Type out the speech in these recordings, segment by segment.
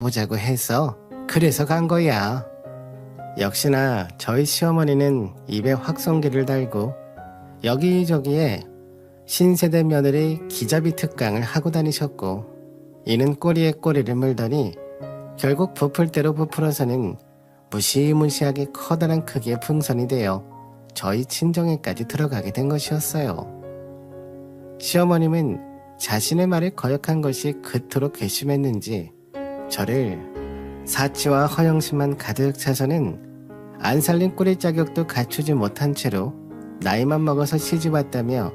보자고 해서 그래서 간 거야. 역시나 저희 시어머니는 입에 확성기를 달고 여기저기에 신세대 며느리 기잡이 특강을 하고 다니셨고, 이는 꼬리에 꼬리를 물더니 결국 부풀 대로 부풀어서는 무시무시하게 커다란 크기의 풍선이 되어 저희 친정에까지 들어가게 된 것이었어요. 시어머님은 자신의 말에 거역한 것이 그토록 괘씸했는지 저를 사치와 허영심만 가득 차서는 안 살린 꿀의 자격도 갖추지 못한 채로 나이만 먹어서 시집 왔다며,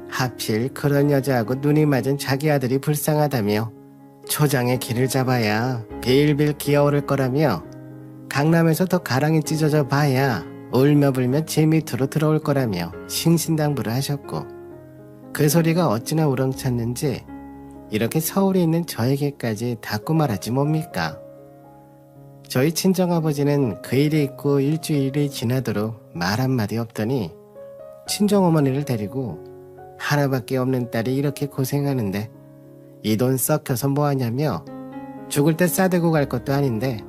하필 그런 여자하고 눈이 맞은 자기 아들이 불쌍하다며 초장의 길을 잡아야 빌빌 기어오를 거라며, 강남에서 더 가랑이 찢어져 봐야 울며불며 제 밑으로 들어올 거라며 신신당부를 하셨고, 그 소리가 어찌나 우렁찼는지 이렇게 서울에 있는 저에게까지 닿고 말하지 뭡니까. 저희 친정아버지는 그 일이 있고 일주일이 지나도록 말 한마디 없더니 친정어머니를 데리고 하나밖에 없는 딸이 이렇게 고생하는데 이 돈 썩혀서 뭐하냐며 죽을 때 싸대고 갈 것도 아닌데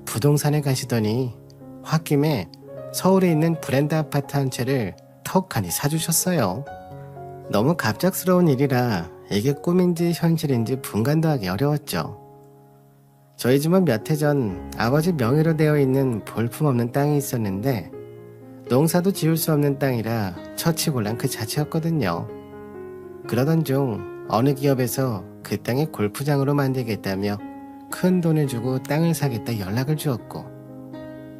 부동산에 가시더니 홧김에 서울에 있는 브랜드 아파트 한 채를 턱하니 사주셨어요. 너무 갑작스러운 일이라 이게 꿈인지 현실인지 분간도 하기 어려웠죠. 저희 집은 몇 해 전 아버지 명의로 되어 있는 볼품없는 땅이 있었는데 농사도 지을 수 없는 땅이라 처치곤란 그 자체였거든요. 그러던 중 어느 기업에서 그 땅을 골프장으로 만들겠다며 큰 돈을 주고 땅을 사겠다 연락을 주었고,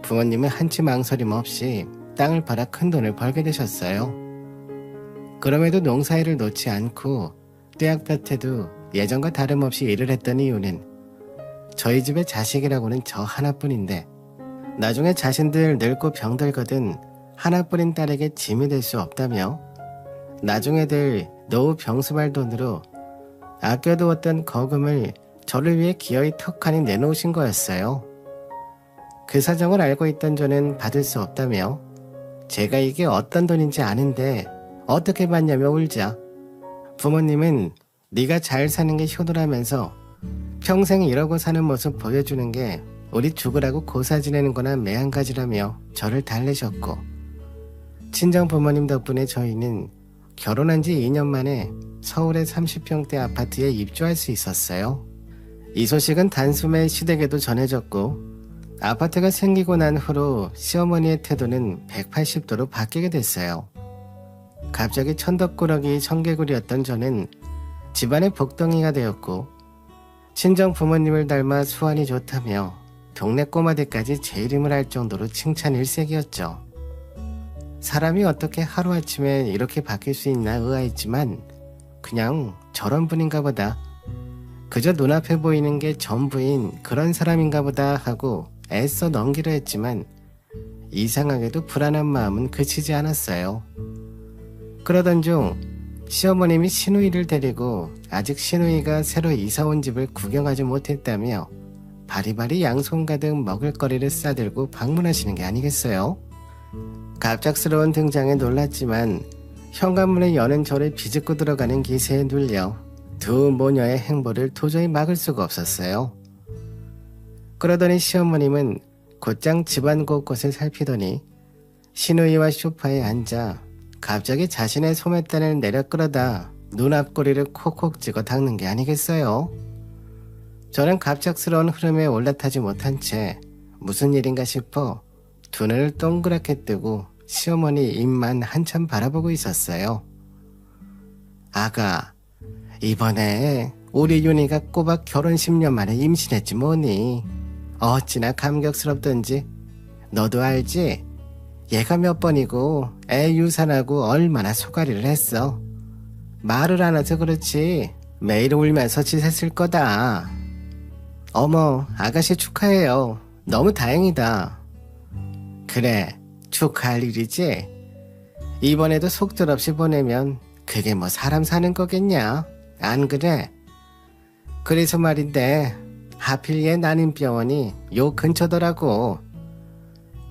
부모님은 한치 망설임 없이 땅을 팔아 큰 돈을 벌게 되셨어요. 그럼에도 농사일을 놓지 않고 떼약볕에도 예전과 다름없이 일을 했던 이유는 저희 집의 자식이라고는 저 하나뿐인데 나중에 자신들 늙고 병들거든 하나뿐인 딸에게 짐이 될 수 없다며, 나중에 될 노후 병수발 돈으로 아껴두었던 거금을 저를 위해 기어이 턱하니 내놓으신 거였어요. 그 사정을 알고 있던 저는 받을 수 없다며, 제가 이게 어떤 돈인지 아는데 어떻게 받냐며 울자 부모님은 네가 잘 사는 게 효도라면서 평생 이러고 사는 모습 보여주는 게 우리 죽으라고 고사 지내는 거나 매한가지라며 저를 달래셨고, 친정 부모님 덕분에 저희는 결혼한 지 2년 만에 서울의 30평대 아파트에 입주할 수 있었어요. 이 소식은 단숨에 시댁에도 전해졌고, 아파트가 생기고 난 후로 시어머니의 태도는 180도로 바뀌게 됐어요. 갑자기 천덕꾸러기 청개구리였던 저는 집안의 복덩이가 되었고, 친정 부모님을 닮아 수완이 좋다며 동네 꼬마들까지 제 이름을 할 정도로 칭찬 일색이었죠. 사람이 어떻게 하루아침에 이렇게 바뀔 수 있나 의아했지만 그냥 저런 분인가 보다, 그저 눈앞에 보이는 게 전부인 그런 사람인가 보다 하고 애써 넘기려 했지만 이상하게도 불안한 마음은 그치지 않았어요. 그러던 중 시어머님이 시누이를 데리고 아직 시누이가 새로 이사온 집을 구경하지 못했다며 바리바리 양손 가득 먹을거리를 싸들고 방문하시는 게 아니겠어요? 갑작스러운 등장에 놀랐지만 현관문을 여는 저를 비집고 들어가는 기세에 눌려 두 모녀의 행보를 도저히 막을 수가 없었어요. 그러더니 시어머님은 곧장 집안 곳곳을 살피더니 시누이와 소파에 앉아 갑자기 자신의 소매단을 내려 끌어다 눈 앞꼬리를 콕콕 찍어 닦는 게 아니겠어요? 저는 갑작스러운 흐름에 올라타지 못한 채 무슨 일인가 싶어 두 눈을 동그랗게 뜨고 시어머니 입만 한참 바라보고 있었어요. 아가, 이번에 우리 윤희가 꼬박 결혼 10년 만에 임신했지 뭐니. 어찌나 감격스럽던지. 너도 알지? 얘가 몇 번이고 애 유산하고 얼마나 소가리를 했어. 말을 안 해서 그렇지 매일 울면서 지샜을 거다. 어머, 아가씨 축하해요. 너무 다행이다. 그래, 축하할 일이지. 이번에도 속절 없이 보내면 그게 뭐 사람 사는 거겠냐? 안 그래? 그래서 말인데 하필 얘 난임병원이 요 근처더라고.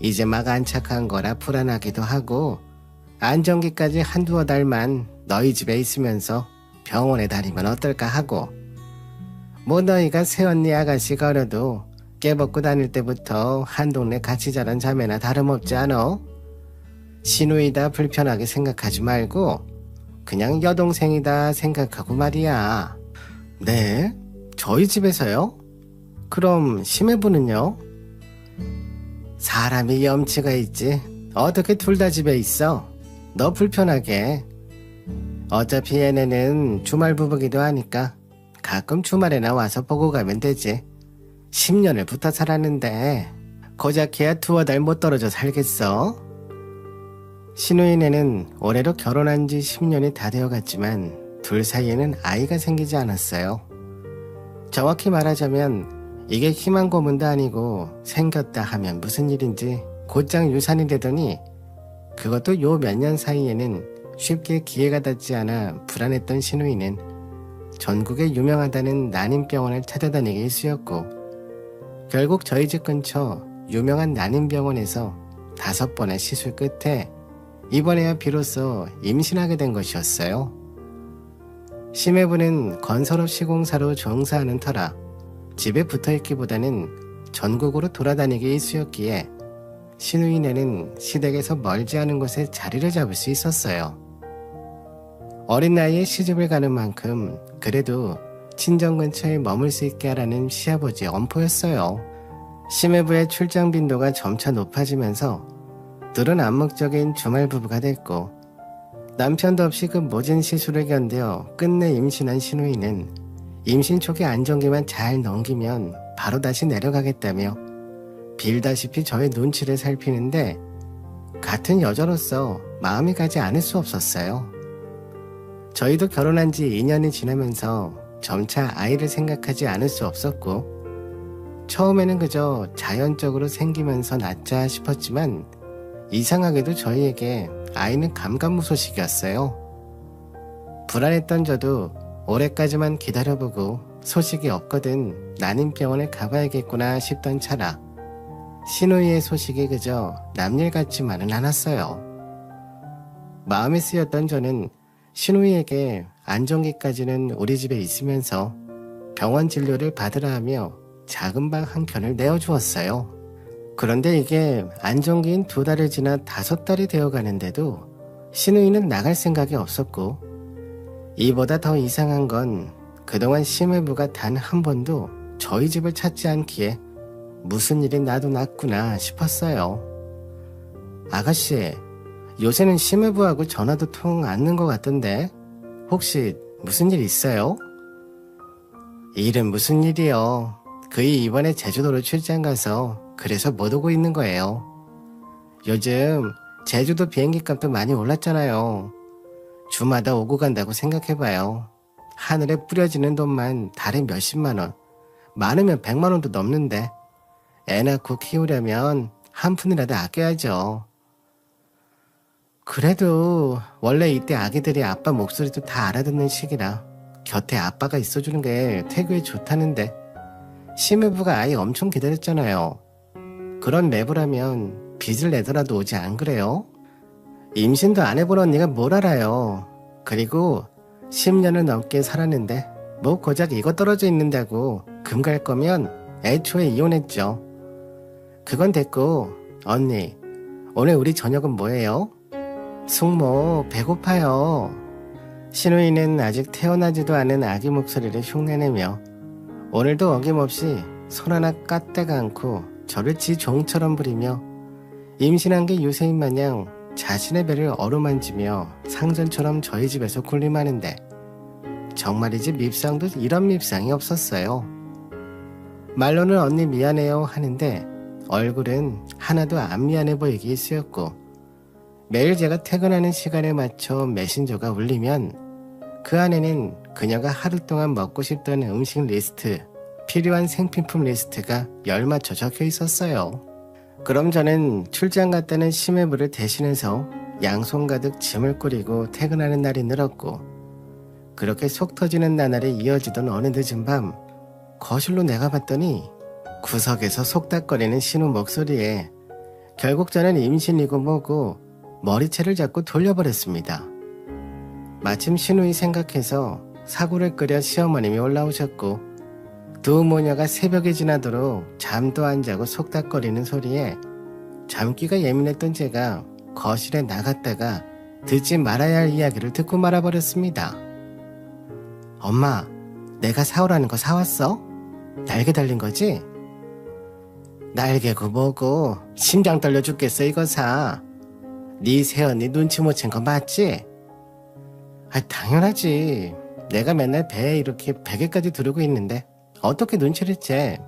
이제 막 안착한 거라 불안하기도 하고 안정기까지 한두어 달만 너희 집에 있으면서 병원에 다니면 어떨까 하고. 뭐 너희가 새언니 아가씨가 어려도 깨벗고 다닐 때부터 한 동네 같이 자란 자매나 다름없지 않어? 시누이다 불편하게 생각하지 말고 그냥 여동생이다 생각하고 말이야. 네? 저희 집에서요? 그럼 심해부는요? 사람이 염치가 있지. 어떻게 둘 다 집에 있어? 너 불편하게. 어차피 얘네는 주말 부부기도 하니까 가끔 주말에나 와서 보고 가면 되지. 10년을 붙어 살았는데 고작해야 2-3달 못 떨어져 살겠어? 시누이네는 올해로 결혼한 지 10년이 다 되어갔지만 둘 사이에는 아이가 생기지 않았어요. 정확히 말하자면 이게 희망 고문도 아니고 생겼다 하면 무슨 일인지 곧장 유산이 되더니 그것도 요 몇 년 사이에는 쉽게 기회가 닿지 않아 불안했던 시누이는 전국에 유명하다는 난임병원을 찾아다니기 일쑤였고 결국 저희 집 근처 유명한 난임병원에서 5번의 시술 끝에 이번에야 비로소 임신하게 된 것이었어요. 심해부는 건설업 시공사로 종사하는 터라 집에 붙어있기보다는 전국으로 돌아다니기 일쑤였기에 시누이네는 시댁에서 멀지 않은 곳에 자리를 잡을 수 있었어요. 어린 나이에 시집을 가는 만큼 그래도 친정 근처에 머물 수 있게 하라는 시아버지의 엄포였어요. 심해부의 출장 빈도가 점차 높아지면서 둘은 암묵적인 주말 부부가 됐고 남편도 없이 그 모진 시술을 견뎌 끝내 임신한 시누이는 임신 초기 안정기만 잘 넘기면 바로 다시 내려가겠다며 빌다시피 저의 눈치를 살피는데 같은 여자로서 마음이 가지 않을 수 없었어요. 저희도 결혼한 지 2년이 지나면서 점차 아이를 생각하지 않을 수 없었고 처음에는 그저 자연적으로 생기면서 낳자 싶었지만 이상하게도 저희에게 아이는 감감무소식이었어요. 불안했던 저도 올해까지만 기다려보고 소식이 없거든 난임병원에 가봐야겠구나 싶던 차라 시누이의 소식이 그저 남일 같지만은 않았어요. 마음이 쓰였던 저는 시누이에게 안정기까지는 우리 집에 있으면서 병원 진료를 받으라 하며 작은 방 한 켠을 내어주었어요. 그런데 이게 안정기인 2달을 지나 5달이 되어가는데도 시누이는 나갈 생각이 없었고 이보다 더 이상한 건 그동안 심해부가 단 한 번도 저희 집을 찾지 않기에 무슨 일이 나도 났구나 싶었어요. 아가씨, 요새는 심해부하고 전화도 통 않는 것 같던데 혹시 무슨 일 있어요? 일은 무슨 일이요. 그이 이번에 제주도로 출장 가서 그래서 못 오고 있는 거예요. 요즘 제주도 비행기 값도 많이 올랐잖아요. 주마다 오고 간다고 생각해봐요. 하늘에 뿌려지는 돈만 달에 몇십만 원, 많으면 100만 원도 넘는데 애 낳고 키우려면 한 푼이라도 아껴야죠. 그래도 원래 이때 아기들이 아빠 목소리도 다 알아듣는 시기라 곁에 아빠가 있어주는 게 태교에 좋다는데 심해부가 아이 엄청 기다렸잖아요. 그런 매부라면 빚을 내더라도 오지 안 그래요? 임신도 안 해본 언니가 뭘 알아요. 그리고 10년을 넘게 살았는데 뭐 고작 이거 떨어져 있는다고 금 갈 거면 애초에 이혼했죠. 그건 됐고 언니 오늘 우리 저녁은 뭐예요? 숙모 배고파요. 시누이는 아직 태어나지도 않은 아기 목소리를 흉내내며 오늘도 어김없이 손 하나 까딱 않고 저를 지 종처럼 부리며 임신한 게 유세인 마냥 자신의 배를 어루만지며 상전처럼 저희 집에서 군림하는데 정말이지 밉상도 이런 밉상이 없었어요. 말로는 언니 미안해요 하는데 얼굴은 하나도 안 미안해 보이기 일쑤였고 매일 제가 퇴근하는 시간에 맞춰 메신저가 울리면 그 안에는 그녀가 하루 동안 먹고 싶던 음식 리스트, 필요한 생필품 리스트가 열맞춰 적혀 있었어요. 그럼 저는 출장 갔다는 심해부를 대신해서 양손 가득 짐을 꾸리고 퇴근하는 날이 늘었고 그렇게 속 터지는 나날이 이어지던 어느 늦은 밤 거실로 내가 봤더니 구석에서 속닥거리는 신우 목소리에 결국 저는 임신이고 뭐고 머리채를 잡고 돌려버렸습니다. 마침 신우이 생각해서 사고를 끓여 시어머님이 올라오셨고 두 모녀가 새벽이 지나도록 잠도 안 자고 속닥거리는 소리에 잠기가 예민했던 제가 거실에 나갔다가 듣지 말아야 할 이야기를 듣고 말아버렸습니다. 엄마, 내가 사오라는 거 사왔어? 날개 달린 거지? 날개고 뭐고 심장 떨려 죽겠어 이거 사. 네 새언니 눈치 못 챈 거 맞지? 당연하지. 내가 맨날 배에 이렇게 베개까지 두르고 있는데 어떻게 눈치를 채?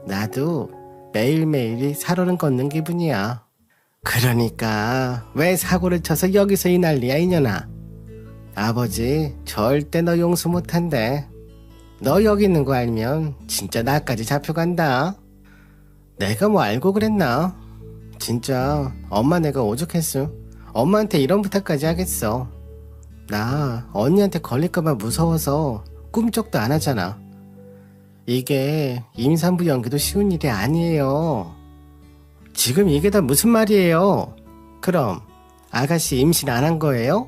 나도 매일매일이 살얼음 걷는 기분이야. 그러니까 왜 사고를 쳐서 여기서 이 난리야 이년아. 아버지 절대 너 용서 못한대. 너 여기 있는 거 알면 진짜 나까지 잡혀간다. 내가 뭐 알고 그랬나? 진짜 엄마 내가 오죽했어. 엄마한테 이런 부탁까지 하겠어. 나 언니한테 걸릴까봐 무서워서 꿈쩍도 안 하잖아. 이게 임산부 연기도 쉬운 일이 아니에요. 지금 이게 다 무슨 말이에요? 그럼 아가씨 임신 안 한 거예요?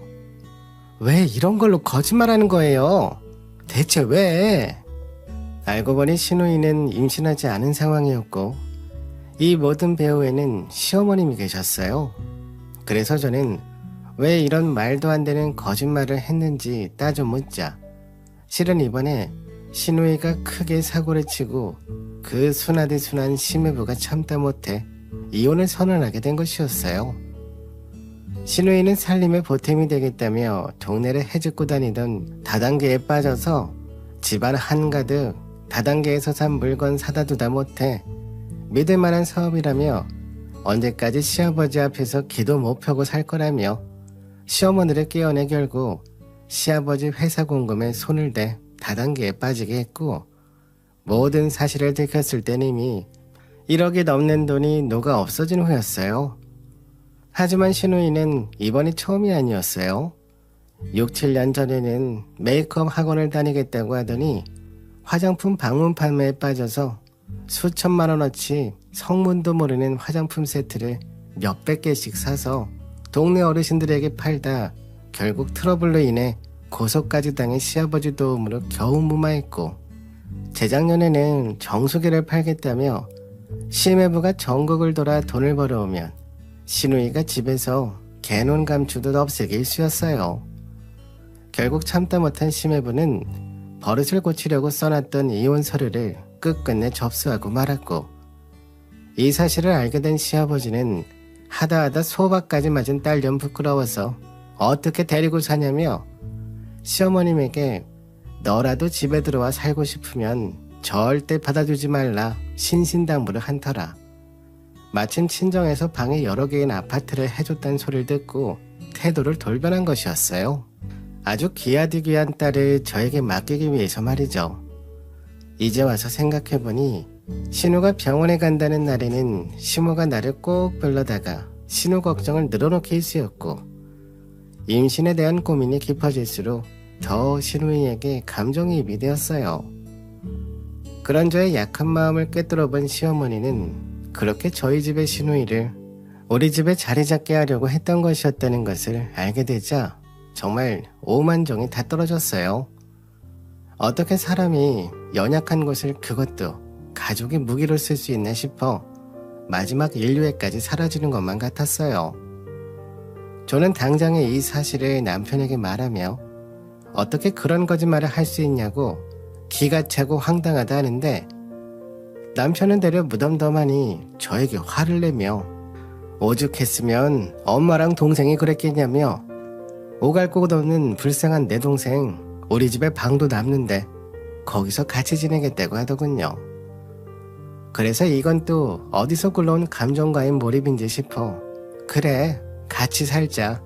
왜 이런 걸로 거짓말하는 거예요? 대체 왜? 알고 보니 신우이는 임신하지 않은 상황이었고 이 모든 배후에는 시어머님이 계셨어요. 그래서 저는 왜 이런 말도 안 되는 거짓말을 했는지 따져 묻자 실은 이번에 신우이가 크게 사고를 치고 그 순하디 순한 심해부가 참다 못해 이혼을 선언하게 된 것이었어요. 신우이는 살림에 보탬이 되겠다며 동네를 헤집고 다니던 다단계에 빠져서 집안 한가득 다단계에서 산 물건 사다 두다 못해 믿을 만한 사업이라며 언제까지 시아버지 앞에서 기도 못 펴고 살 거라며 시어머니를 깨어내 결국 시아버지 회사 공금에 손을 대 다단계에 빠지게 했고 모든 사실을 들켰을 때는 이미 1억이 넘는 돈이 녹아 없어진 후였어요. 하지만 신우이는 이번이 처음이 아니었어요. 6, 7년 전에는 메이크업 학원을 다니겠다고 하더니 화장품 방문 판매에 빠져서 수천만 원어치 성문도 모르는 화장품 세트를 몇백 개씩 사서 동네 어르신들에게 팔다 결국 트러블로 인해 고소까지 당해 시아버지 도움으로 겨우 무마했고 재작년에는 정수기를 팔겠다며 심해부가 전국을 돌아 돈을 벌어오면 신우이가 집에서 개논 감추듯 없애기 일쑤였어요. 결국 참다 못한 심해부는 버릇을 고치려고 써놨던 이혼 서류를 끝끝내 접수하고 말았고 이 사실을 알게 된 시아버지는 하다하다 소박까지 맞은 딸년 부끄러워서 어떻게 데리고 사냐며 시어머님에게 너라도 집에 들어와 살고 싶으면 절대 받아주지 말라 신신당부를 한 터라. 마침 친정에서 방에 여러 개인 아파트를 해줬다는 소리를 듣고 태도를 돌변한 것이었어요. 아주 귀하디귀한 딸을 저에게 맡기기 위해서 말이죠. 이제 와서 생각해보니 신우가 병원에 간다는 날에는 시모가 나를 꼭 불러다가 신우 걱정을 늘어놓게 일쑤였고 임신에 대한 고민이 깊어질수록 더 신우이에게 감정이입이 되었어요. 그런 저의 약한 마음을 꿰뚫어본 시어머니는 그렇게 저희 집의 신우이를 우리 집에 자리 잡게 하려고 했던 것이었다는 것을 알게 되자 정말 오만정이 다 떨어졌어요. 어떻게 사람이 연약한 것을 그것도 가족이 무기로 쓸 수 있나 싶어 마지막 인류애까지 사라지는 것만 같았어요. 저는 당장에 이 사실을 남편에게 말하며 어떻게 그런 거짓말을 할 수 있냐고 기가 차고 황당하다 하는데 남편은 되려 무덤덤하니 저에게 화를 내며 오죽했으면 엄마랑 동생이 그랬겠냐며 오갈 곳 없는 불쌍한 내 동생 우리 집에 방도 남는데 거기서 같이 지내겠다고 하더군요. 그래서 이건 또 어디서 굴러온 감정과의 몰입인지 싶어 그래 같이 살자.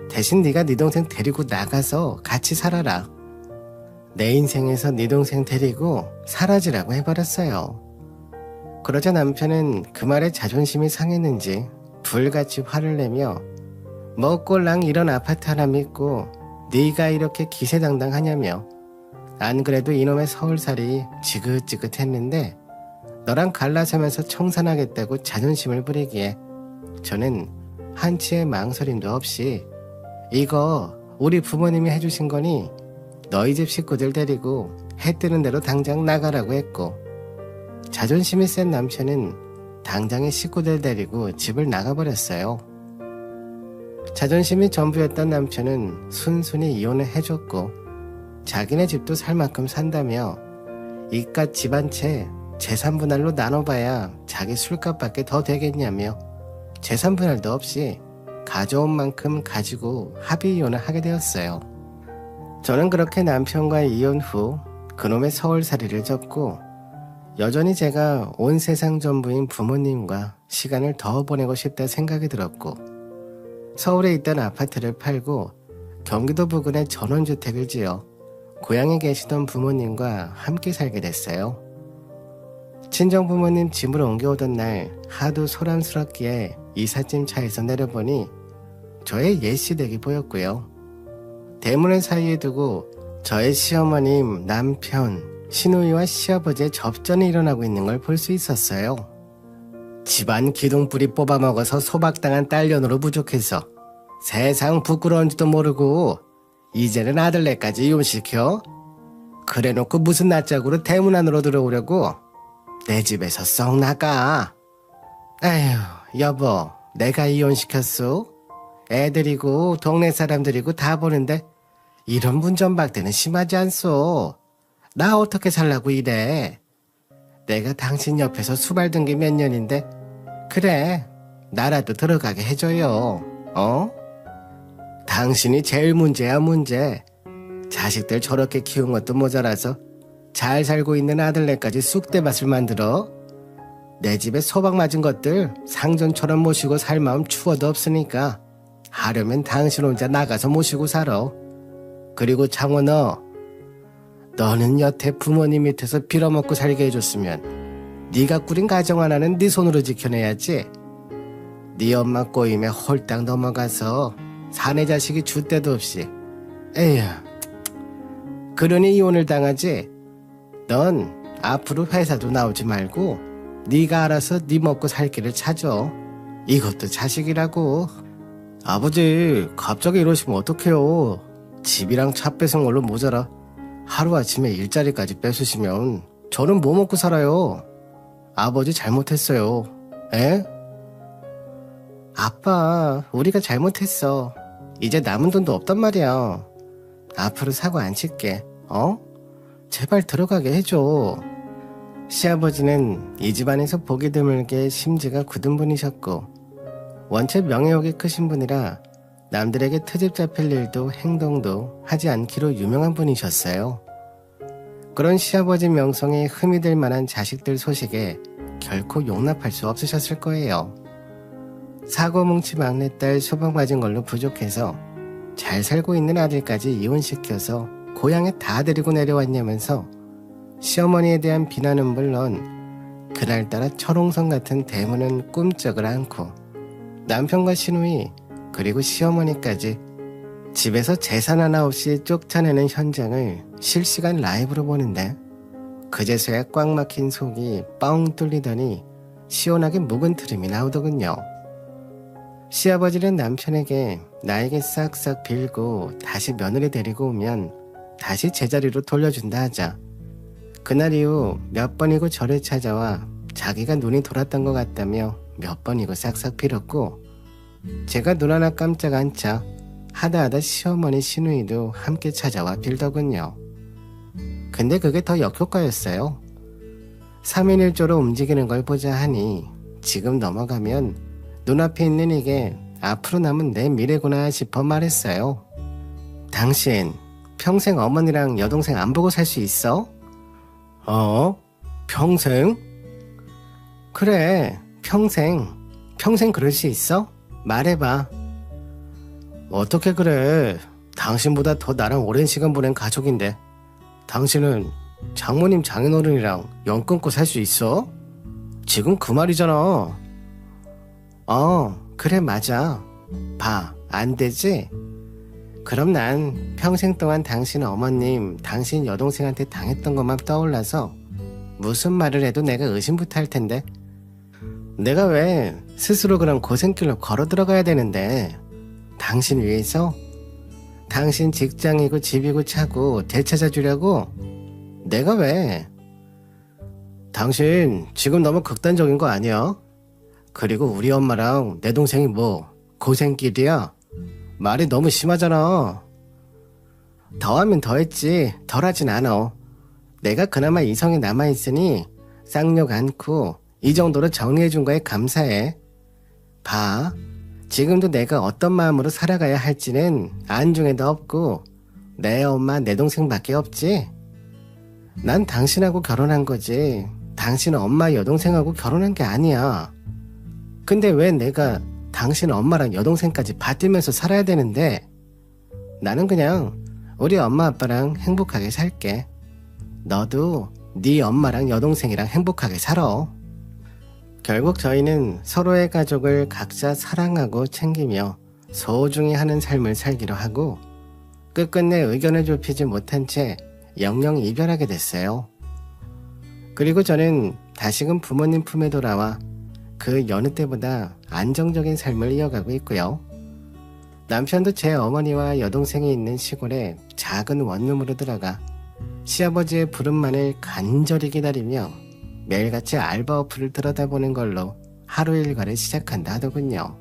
대신 네가 네 동생 데리고 나가서 같이 살아라. 내 인생에서 네 동생 데리고 사라지라고 해버렸어요. 그러자 남편은 그 말에 자존심이 상했는지 불같이 화를 내며 뭐 꼴랑 이런 아파트 하나 믿고 네가 이렇게 기세당당하냐며 안 그래도 이놈의 서울살이 지긋지긋했는데 너랑 갈라서면서 청산하겠다고 자존심을 부리기에 저는 한치의 망설임도 없이 이거 우리 부모님이 해주신 거니 너희 집 식구들 데리고 해 뜨는 대로 당장 나가라고 했고, 자존심이 센 남편은 당장에 식구들 데리고 집을 나가버렸어요. 자존심이 전부였던 남편은 순순히 이혼을 해줬고, 자기네 집도 살 만큼 산다며 이깟 집 한 채 재산 분할로 나눠봐야 자기 술값밖에 더 되겠냐며 재산 분할도 없이 가져온 만큼 가지고 합의 이혼을 하게 되었어요. 저는 그렇게 남편과 이혼 후 그놈의 서울살이를 접고 여전히 제가 온 세상 전부인 부모님과 시간을 더 보내고 싶다 생각이 들었고, 서울에 있던 아파트를 팔고 경기도 부근에 전원주택을 지어 고향에 계시던 부모님과 함께 살게 됐어요. 친정 부모님 집으로 옮겨오던 날 하도 소란스럽기에 이삿짐 차에서 내려보니 저의 옛 시댁이 보였고요. 대문을 사이에 두고 저의 시어머님, 남편, 시누이와 시아버지의 접전이 일어나고 있는 걸 볼 수 있었어요. 집안 기둥뿌리 뽑아먹어서 소박당한 딸년으로 부족해서 세상 부끄러운지도 모르고 이제는 아들네까지 이혼시켜? 그래놓고 무슨 낯짝으로 대문 안으로 들어오려고? 내 집에서 썩 나가. 에휴, 여보, 내가 이혼시켰어? 애들이고 동네 사람들이고 다 보는데 이런 문전박대는 심하지 않소? 나 어떻게 살라고 이래? 내가 당신 옆에서 수발든 게 몇 년인데 그래, 나라도 들어가게 해줘요. 당신이 제일 문제야, 문제. 자식들 저렇게 키운 것도 모자라서 잘 살고 있는 아들네까지 쑥대밭을 만들어? 내 집에 소박 맞은 것들 상전처럼 모시고 살 마음 추워도 없으니까 하려면 당신 혼자 나가서 모시고 살아. 그리고 장원아, 너는 여태 부모님 밑에서 빌어먹고 살게 해줬으면 네가 꾸린 가정 하나는 네 손으로 지켜내야지. 네 엄마 꼬임에 홀딱 넘어가서 사내 자식이 줏대도 없이. 에휴, 그러니 이혼을 당하지. 넌 앞으로 회사도 나오지 말고 네가 알아서 네 먹고 살 길을 찾아. 이것도 자식이라고. 아버지, 갑자기 이러시면 어떡해요. 집이랑 차 뺏은 걸로 모자라 하루아침에 일자리까지 뺏으시면 저는 뭐 먹고 살아요. 아버지 잘못했어요. 에? 아빠, 우리가 잘못했어. 이제 남은 돈도 없단 말이야. 앞으로 사고 안 칠게. 제발 들어가게 해줘. 시아버지는 이 집안에서 보기 드물게 심지가 굳은 분이셨고, 원체 명예욕이 크신 분이라 남들에게 트집 잡힐 일도 행동도 하지 않기로 유명한 분이셨어요. 그런 시아버지 명성에 흠이 될 만한 자식들 소식에 결코 용납할 수 없으셨을 거예요. 사고뭉치 막내딸 소방 맞은 걸로 부족해서 잘 살고 있는 아들까지 이혼시켜서 고향에 다 데리고 내려왔냐면서 시어머니에 대한 비난은 물론 그날따라 철옹성 같은 대문은 꿈쩍을 않고 남편과 시누이 그리고 시어머니까지 집에서 재산 하나 없이 쫓아내는 현장을 실시간 라이브로 보는데 그제서야 꽉 막힌 속이 뻥 뚫리더니 시원하게 묵은 트림이 나오더군요. 시아버지는 남편에게 나에게 싹싹 빌고 다시 며느리 데리고 오면 다시 제자리로 돌려준다 하자 그날 이후 몇 번이고 저를 찾아와 자기가 눈이 돌았던 것 같다며 몇 번이고 싹싹 빌었고, 제가 눈 하나 깜짝 안 차 하다하다 시어머니 시누이도 함께 찾아와 빌더군요. 근데 그게 더 역효과였어요. 3인 1조로 움직이는 걸 보자 하니 지금 넘어가면 눈앞에 있는 이게 앞으로 남은 내 미래구나 싶어 말했어요. 당신 평생 어머니랑 여동생 안 보고 살 수 있어? 평생? 그래, 평생 그럴 수 있어? 말해봐. 어떻게 그래? 당신보다 더 나랑 오랜 시간 보낸 가족인데 당신은 장모님 장인어른이랑 연 끊고 살 수 있어? 지금 그 말이잖아. 그래, 맞아. 봐, 안 되지? 그럼 난 평생 동안 당신 어머님, 당신 여동생한테 당했던 것만 떠올라서 무슨 말을 해도 내가 의심부터 할 텐데 내가 왜 스스로 그런 고생길로 걸어 들어가야 되는데 당신 위해서? 당신 직장이고 집이고 차고 되찾아주려고? 내가 왜? 당신 지금 너무 극단적인 거 아니야? 그리고 우리 엄마랑 내 동생이 뭐 고생길이야? 말이 너무 심하잖아. 더하면 더했지 덜하진 않아. 내가 그나마 이성이 남아있으니 쌍욕 않고 이 정도로 정리해준 거에 감사해. 봐, 지금도 내가 어떤 마음으로 살아가야 할지는 안중에도 없고 내 엄마 내 동생밖에 없지. 난 당신하고 결혼한 거지 당신 엄마 여동생하고 결혼한 게 아니야. 근데 왜 내가 당신 엄마랑 여동생까지 받들면서 살아야 되는데? 나는 그냥 우리 엄마 아빠랑 행복하게 살게. 너도 네 엄마랑 여동생이랑 행복하게 살아. 결국 저희는 서로의 가족을 각자 사랑하고 챙기며 소중히 하는 삶을 살기로 하고 끝끝내 의견을 좁히지 못한 채 영영 이별하게 됐어요. 그리고 저는 다시금 부모님 품에 돌아와 그 여느 때보다 안정적인 삶을 이어가고 있고요. 남편도 제 어머니와 여동생이 있는 시골에 작은 원룸으로 들어가 시아버지의 부름만을 간절히 기다리며 매일같이 알바 어플을 들여다보는 걸로 하루 일과를 시작한다 하더군요.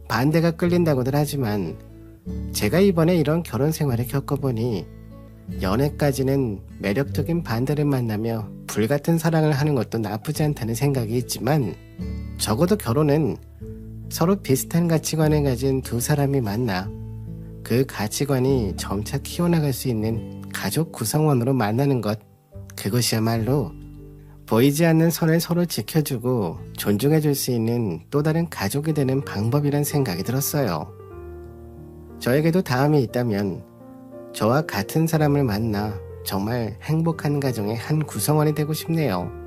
반대가 끌린다고들 하지만 제가 이번에 이런 결혼 생활을 겪어보니 연애까지는 매력적인 반대를 만나며 불같은 사랑을 하는 것도 나쁘지 않다는 생각이 있지만 적어도 결혼은 서로 비슷한 가치관을 가진 두 사람이 만나 그 가치관이 점차 키워나갈 수 있는 가족 구성원으로 만나는 것, 그것이야말로 보이지 않는 선을 서로 지켜주고 존중해줄 수 있는 또 다른 가족이 되는 방법이란 생각이 들었어요. 저에게도 다음이 있다면 저와 같은 사람을 만나 정말 행복한 가정의 한 구성원이 되고 싶네요.